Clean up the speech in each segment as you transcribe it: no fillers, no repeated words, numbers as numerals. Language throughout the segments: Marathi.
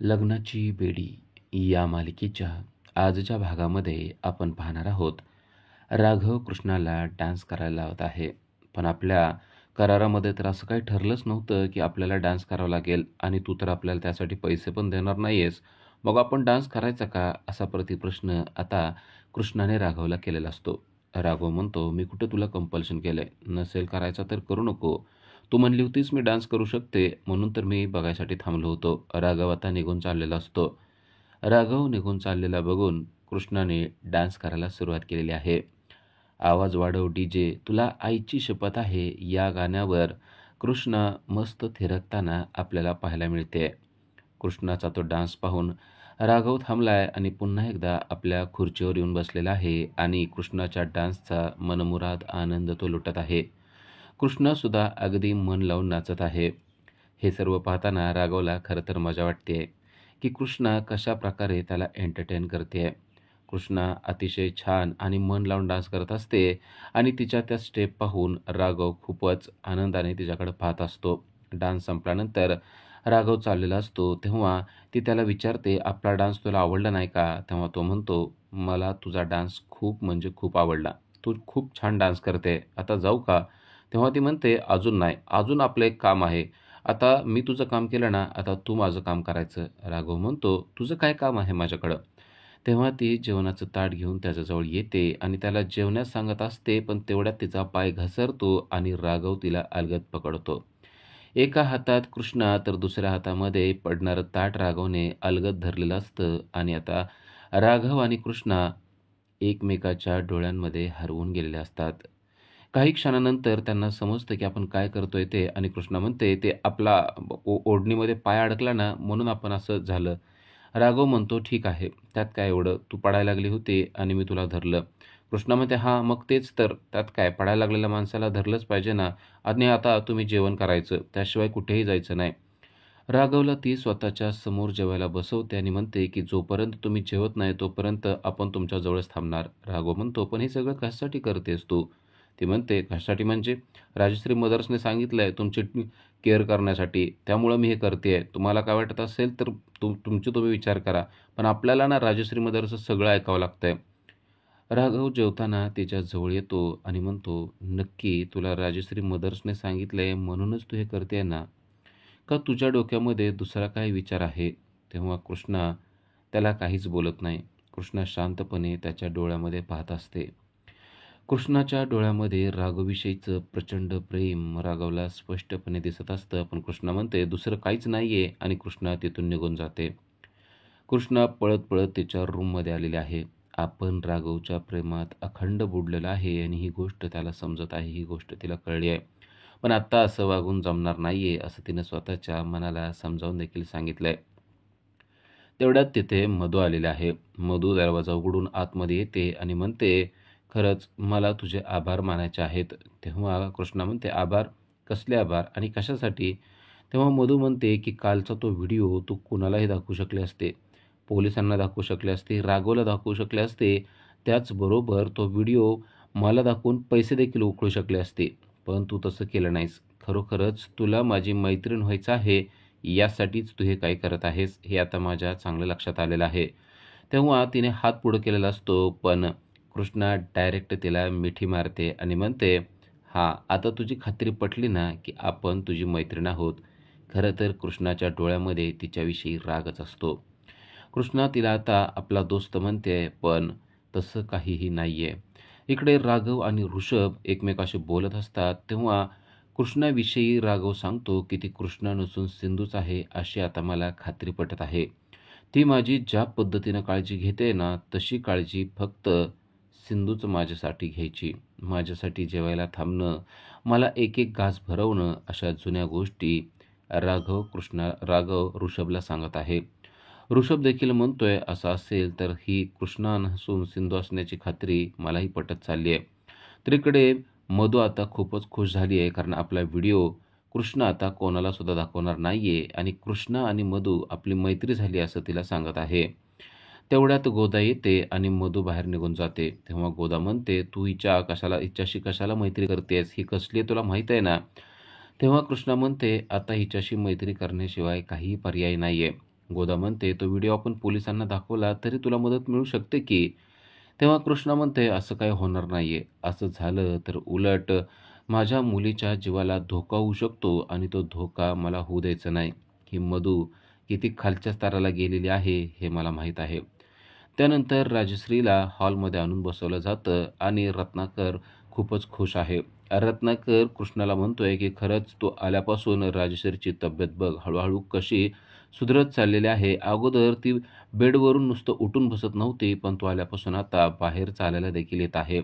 लग्नाची बेडी या मालिकेच्या आजच्या भागामध्ये आपण पाहणार आहोत. राघव कृष्णाला डान्स करायला लावत आहे. पण आपल्या करारामध्ये तर असं काही ठरलंच नव्हतं की आपल्याला डान्स करावा लागेल आणि तू तर आपल्याला त्यासाठी पैसे पण देणार नाहीयेस. मग आपण डान्स करायचा का? असा प्रतिप्रश्न आता कृष्णाने राघवला केलेला असतो. राघव म्हणतो, "मी कुठं तुला कंपल्शन केलंय? नसेल करायचा तर करू नको. तू म्हणली होतीस मी डान्स करू शकते, म्हणून तर मी बघायसाठी थांबलो होतो." राघव आता निघून चाललेला असतो. राघव निघून चाललेला बघून कृष्णाने डान्स करायला सुरुवात केलेली आहे. "आवाज वाढव डीजे, तुला आईची शपथ आहे" या गाण्यावर कृष्णा मस्त थिरकताना आपल्याला पाहायला मिळते. कृष्णाचा तो डान्स पाहून राघव थांबलाय आणि पुन्हा एकदा आपल्या खुर्चीवर येऊन बसलेला आहे आणि कृष्णाच्या डान्सचा मनमुराद आनंद तो लुटत आहे. कृष्णासुद्धा अगदी मन लावून नाचत आहे. हे सर्व पाहताना राघवला खरं तर मजा वाटते की कृष्णा कशा प्रकारे त्याला एंटरटेन करते. कृष्णा अतिशय छान आणि मन लावून डान्स करत असते आणि तिच्या त्या स्टेप पाहून राघव खूपच आनंदाने तिच्याकडे पाहत असतो. डान्स संपल्यानंतर राघव चाललेला असतो तेव्हा ती त्याला विचारते, "आपला डान्स तुला आवडला नाही का?" तेव्हा तो म्हणतो, "मला तुझा डान्स खूप म्हणजे खूप आवडला. तू खूप छान डान्स करते. आता जाऊ का?" तेव्हा ती म्हणते, "अजून नाही. अजून आपलं एक काम आहे. आता मी तुझं काम केलं ना, आता तू माझं काम करायचं." राघव म्हणतो, "तुझं काय काम आहे माझ्याकडं?" तेव्हा ती जेवणाचं ताट घेऊन त्याच्याजवळ येते आणि त्याला जेवण्यास सांगत असते, पण तेवढ्यात तिचा पाय घसरतो आणि राघव तिला अलगद पकडतो. एका हातात कृष्णा तर दुसऱ्या हातामध्ये पडणारं ताट राघवने अलगद धरलेलं असतं आणि आता राघव आणि कृष्णा एकमेकाच्या डोळ्यांमध्ये हरवून गेलेले असतात. काही क्षणानंतर त्यांना समजतं की आपण काय करतोय ते आणि कृष्णा म्हणते, "ते आपला ओढणीमध्ये पाय अडकला ना, म्हणून आपण असं झालं." राघव म्हणतो, "ठीक आहे, त्यात काय एवढं? तू पडायला लागली होती आणि मी तुला धरलं." कृष्णा म्हणते, "हां, मग तेच तर. त्यात काय? पडायला लागलेल्या माणसाला धरलंच पाहिजे ना आणि आता तुम्ही जेवण करायचं. त्याशिवाय कुठेही जायचं नाही." राघवला ती स्वतःच्या समोर जेवायला बसवते आणि म्हणते, की "जोपर्यंत तुम्ही जेवत नाही, तोपर्यंत आपण तुमच्याजवळच थांबणार." राघव म्हणतो, "पण हे सगळं कशासाठी करतेस तू?" ती म्हणते, "कशासाठी म्हणजे? राजश्री मदर्सने सांगितलंय तुमची केअर करण्यासाठी, त्यामुळं मी हे करतेय. तुम्हाला काय वाटत असेल तर तुमचे तुम्ही विचार करा. पण आपल्याला ना राजश्री मदर्सचं सगळं ऐकावं लागतंय." राघव जेवताना तिच्या जवळ येतो आणि म्हणतो, "नक्की तुला राजश्री मदर्सने सांगितलंय म्हणूनच तू हे करतेय ना? का तुझ्या डोक्यामध्ये दुसरा काही विचार आहे?" तेव्हा कृष्णा त्याला काहीच बोलत नाही. कृष्णा शांतपणे त्याच्या डोळ्यामध्ये पाहत असते. कृष्णाच्या डोळ्यामध्ये राघवविषयीचं प्रचंड प्रेम राघवला स्पष्टपणे दिसत असतं. पण कृष्णा म्हणते, "दुसरं काहीच नाहीये" आणि कृष्णा तिथून निघून जाते. कृष्णा पळत-पळत तिच्या रूममध्ये आलेले आहे. आपण राघवच्या प्रेमात अखंड बुडलेला आहे आणि ही गोष्ट त्याला समजत आहे, ही गोष्ट तिला कळली आहे. पण आत्ता असं वागून जमणार नाहीये, असं तिनं स्वतःच्या मनाला समजावून देखील सांगितलंय. तेवढ्यात तिथे मधू आलेले आहे. मधू दरवाजा उघडून आतमध्ये येते आणि म्हणते, "खरंच मला तुझे आभार मानायचे आहेत." तेव्हा कृष्णा म्हणते, "आभार? कसले आभार आणि कशासाठी?" तेव्हा मधू म्हणते, की "कालचा तो व्हिडिओ तू कुणालाही दाखवू शकले असते. पोलिसांना दाखवू शकले असते, राघवला दाखवू शकले असते. त्याचबरोबर तो व्हिडिओ मला दाखवून पैसे देखील उकळू शकले असते. पण तू तसं केलं नाहीस. खरोखरच तुला माझी मैत्रीण व्हायचं आहे, यासाठीच तू हे काही करत आहेस, हे आता माझ्या चांगलं लक्षात आलेलं आहे." तेव्हा तिने हात पुढे केलेला असतो, पण कृष्णा डायरेक्ट तिला मिठी मारते आणि म्हणते, "हां, आता तुझी खात्री पटली ना, की आपण तुझी मैत्रीण आहोत." खरं तर कृष्णाच्या डोळ्यामध्ये तिच्याविषयी रागच असतो. कृष्णा तिला आता आपला दोस्त म्हणते, पण तसं काहीही नाहीये. इकडे राघव आणि ऋषभ एकमेकाशी बोलत असतात, तेव्हा कृष्णाविषयी राघव सांगतो, की ती कृष्णा नसून सिंधूच आहे, अशी आता मला खात्री पटत आहे. ती माझी ज्या पद्धतीनं काळजी घेते ना, तशी काळजी फक्त सिंधूच माझ्यासाठी घ्यायची. माझ्यासाठी जेवायला थांबणं, मला एक-एक घास भरवणं, अशा जुन्या गोष्टी राघव ऋषभला सांगत आहे. ऋषभ देखील म्हणतोय, "असं असेल तर ही कृष्णा नसून सिंधू असण्याची खात्री मलाही पटत चालली आहे." तर इकडे मधू आता खूपच खुश झाली आहे, कारण आपला व्हिडिओ कृष्णा आता कोणाला सुद्धा दाखवणार नाहीये आणि कृष्णा आणि मधू आपली मैत्री झाली असं तिला सांगत आहे. तेवढ्यात गोदा येते आणि मधू बाहेर निघून जाते. तेव्हा गोदा म्हणते, "तू हिच्याशी कशाला मैत्री करतेस? ही कसली आहे तुला माहीत आहे ना?" तेव्हा कृष्णा म्हणते, "आता हिच्याशी मैत्री करण्याशिवाय काहीही पर्याय नाहीये. गोदा म्हणते, "तो व्हिडिओ आपण पोलिसांना दाखवला तरी तुला मदत मिळू शकते की." तेव्हा कृष्णा म्हणते, "असं काही होणार नाहीये. असं झालं तर उलट माझ्या मुलीच्या जीवाला धोका होऊ शकतो आणि तो धोका मला होऊ द्यायचा नाही." ही मधू किती खालच्या स्तराला गेलेली आहे हे मला माहीत आहे. त्यानंतर राजश्रीला हॉलमध्ये आणून बसवलं जातं आणि रत्नाकर खूपच खुश आहे. रत्नाकर कृष्णाला म्हणतोय, की "खरंच तू आल्यापासून राजश्रीची तब्येत बघ हळू कशी सुधरत चाललेली आहे. अगोदर ती बेडवरून नुसतं उठून बसत नव्हती, पण तू आल्यापासून आता बाहेर चालायला देखील येत आहे."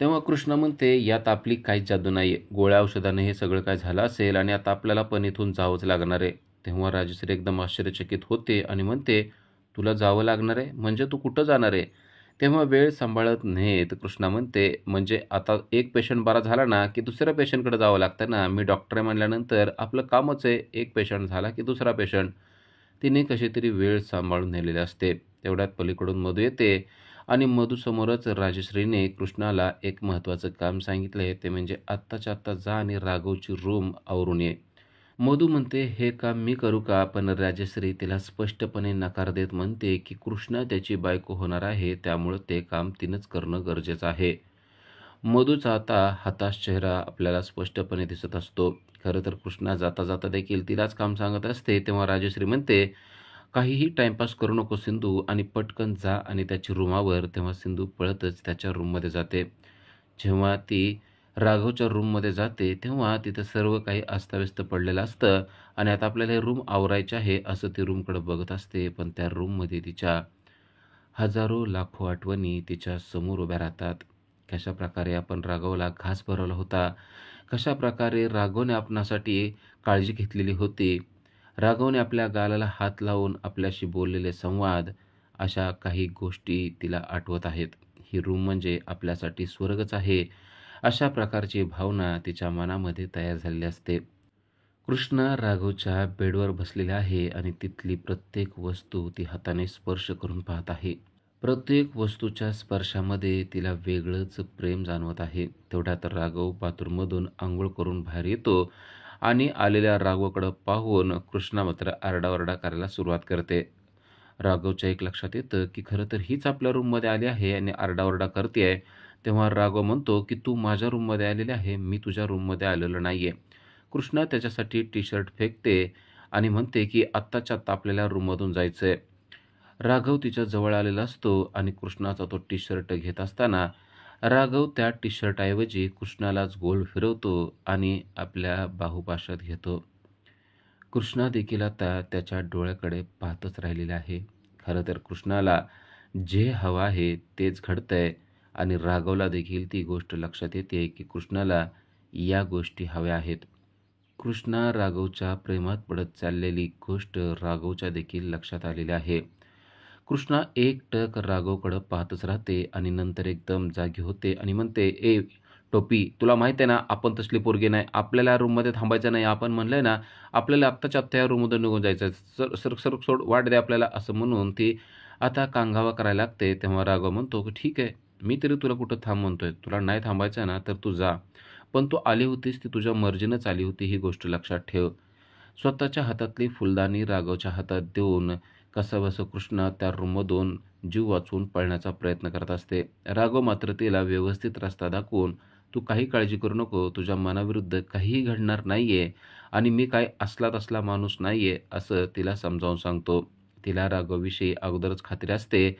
तेव्हा कृष्णा म्हणते, "यात आपली काहीच जादू नाहीये. गोळ्या औषधाने हे सगळं काय झालं असेल आणि आता आपल्याला पण इथून जावंच लागणार आहे." तेव्हा राजश्री एकदम आश्चर्यचकित होते आणि म्हणते, "तुला जावं लागणार आहे? म्हणजे तू कुठं जाणार आहे?" तेव्हा वेळ सांभाळत नाहीत कृष्णा म्हणते, "म्हणजे आता एक पेशंट बरा झाला ना, की दुसऱ्या पेशंटकडे जावं लागतं ना. मी डॉक्टर आहे म्हणल्यानंतर आपलं कामच आहे. एक पेशंट झाला की दुसरा पेशंट." तिने कशीतरी वेळ सांभाळून नेलेली असते. तेवढ्यात पलीकडून मधू येते आणि मधूसमोरच राजश्रीने कृष्णाला एक महत्त्वाचं काम सांगितलंय, ते म्हणजे आत्ताच्या आत्ता जा आणि राघवची रूम आवरून ये. मधू म्हणते, "हे काम मी करू का?" पण राजश्री तिला स्पष्टपणे नकार देत म्हणते, की कृष्णा त्याची बायको होणार आहे, त्यामुळं ते काम तिनंच करणं गरजेचं आहे. मधूचा आता हताश चेहरा आपल्याला स्पष्टपणे दिसत असतो. खरं तर कृष्णा जाता जाता देखील तिलाच काम सांगत असते. तेव्हा राजश्री म्हणते, "काहीही टाईमपास करू नको सिंधू आणि पटकन जा आणि त्याची रूमावर." तेव्हा सिंधू पळतच त्याच्या रूममध्ये जाते. जेव्हा ती राघवच्या रूममध्ये जाते, तेव्हा तिथं सर्व काही अस्ताव्यस्त पडलेलं असतं आणि आता आपल्याला हे रूम आवरायचे आहे, असं ती रूमकडे बघत असते. पण त्या रूममध्ये तिच्या हजारो लाखो आठवणी तिच्या समोर उभ्या राहतात. कशाप्रकारे आपण राघवला घास भरवला होता, कशाप्रकारे राघवने आपणासाठी काळजी घेतलेली होती, राघवने आपल्या गालाला हात लावून आपल्याशी बोललेले संवाद, अशा काही गोष्टी तिला आठवत आहेत. ही रूम म्हणजे आपल्यासाठी स्वर्गच आहे, अशा प्रकारची भावना तिच्या मनामध्ये तयार झालेली असते. कृष्णा राघवच्या बेडवर बसलेला आहे आणि तिथली प्रत्येक वस्तू ती हाताने स्पर्श करून पाहत आहे. प्रत्येक वस्तूच्या स्पर्शामध्ये तिला वेगळंच प्रेम जाणवत आहे. तेवढ्यात राघव बाथरूममधून अंघोळ करून बाहेर येतो आणि आलेल्या राघवकडं पाहून कृष्णा मात्र आरडाओरडा करायला सुरुवात करते. राघवच्या एक लक्षात येतं, की खरं तर हीच आपल्या रूममध्ये आली आहे आणि आरडाओरडा करते. तेव्हा राघव म्हणतो, की "तू माझ्या रूममध्ये आलेली आहे, मी तुझ्या रूममध्ये आलेलो नाहीये." कृष्णा त्याच्यासाठी टी-शर्ट फेकते आणि म्हणते, की "आत्ताच्या आत्ता आपल्याला रूममधून जायचंय." राघव तिच्या जवळ आलेला असतो आणि कृष्णाचा तो टी-शर्ट घेत असताना राघव त्या टी-शर्टऐवजी कृष्णालाच गोल फिरवतो आणि आपल्या बाहुपाशात घेतो. कृष्णा देखील आता त्याच्या डोळ्याकडे पाहतच राहिलेला आहे. खरं तर कृष्णाला जे हवं आहे तेच घडतंय आणि राघवला देखील ती गोष्ट लक्षात येते, की कृष्णाला या गोष्टी हव्या आहेत. कृष्णा राघवच्या प्रेमात पडत चाललेली गोष्ट राघवच्या देखील लक्षात आलेली आहे. कृष्णा एकटक राघवकडं पाहतच राहते आणि नंतर एकदम जागी होते आणि म्हणते, "ए टोपी, तुला माहीत आहे ना, आपण तसली पोरगी नाही. आपल्याला रूममध्ये थांबायचं नाही. आपण म्हणलंय ना, आपल्याला आत्ताच्या आत्ता या रूममधून निघून जायचं आहे. सर सर सर सोड, वाट दे आपल्याला." असं म्हणून ती आता कांगावा करायला लागते. तेव्हा राघव म्हणतो, की "ठीक आहे, मी तरी तुला कुठं थांब म्हणतोय. तुला नाही थांबायचं आहे ना, तर तू जा. पण तू आली होतीस ती तुझ्या मर्जीनंच आली होती, ही गोष्ट लक्षात ठेव." स्वतःच्या हातातली फुलदाणी राघवच्या हातात देऊन कसाबसा कृष्णा त्या रूममधून जीव वाचवून पळण्याचा प्रयत्न करत असते. राघव मात्र तिला व्यवस्थित रस्ता दाखवून, "तू काही काळजी करू नको, तुझ्या मनाविरुद्ध काहीही घडणार नाहीये आणि मी काय असला तसला माणूस नाहीये," असं तिला समजावून सांगतो. तिला राघवविषयी अगोदरच खात्री असते,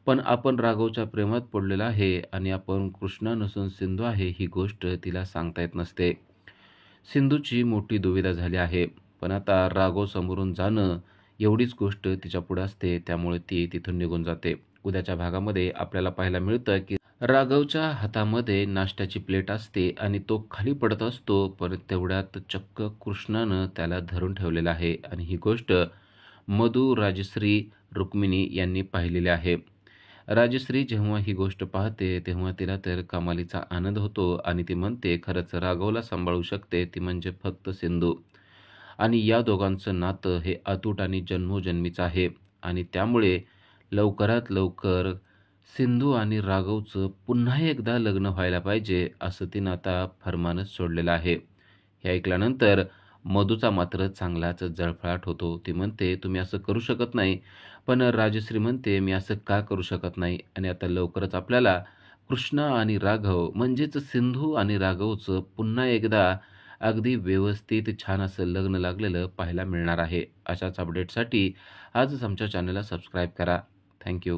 पण आपण राघवच्या प्रेमात पडलेलो आहे आणि आपण कृष्णा नसून सिंधू आहे, ही गोष्ट तिला सांगता येत नसते. सिंधूची मोठी दुविधा झाली आहे. पण आता राघव समोरून जाणं एवढीच गोष्ट तिच्यापुढे असते. त्यामुळे ती तिथून निघून जाते. उद्याच्या भागामध्ये आपल्याला पाहायला मिळतं, की राघवच्या हातामध्ये नाश्त्याची प्लेट असते आणि तो खाली पडत असतो. पण तेवढ्यात चक्क कृष्णानं त्याला धरून ठेवलेलं आहे आणि ही गोष्ट मधू, राजश्री, रुक्मिणी यांनी पाहिलेली आहे. राजश्री जेव्हा ही गोष्ट पाहते, तेव्हा तिला तर कमालीचा आनंद होतो आणि ती म्हणते, "खरंच राघवला सांभाळू शकते ती म्हणजे फक्त सिंधू." आणि या दोघांचं नातं हे अतूट आणि जन्मोजन्मीचं आहे आणि त्यामुळे लवकरात लवकर सिंधू आणि राघवचं पुन्हा एकदा लग्न व्हायला पाहिजे, असं तिनं आता फर्मानच सोडलेलं आहे. हे ऐकल्यानंतर मधूचा मात्र चांगलाच जळफळाट होतो. ती म्हणते, "तुम्ही असं करू शकत नाही." पण राजश्री म्हणते, "मी असं का करू शकत नाही?" आणि आता लवकरच आपल्याला कृष्ण आणि राघव म्हणजेच सिंधू आणि राघवचं पुन्हा एकदा अगदी व्यवस्थित छान असं लग्न लागलेलं पाहायला मिळणार आहे. अशाच अपडेटसाठी आजच आमच्या चॅनलला सबस्क्राईब करा. थँक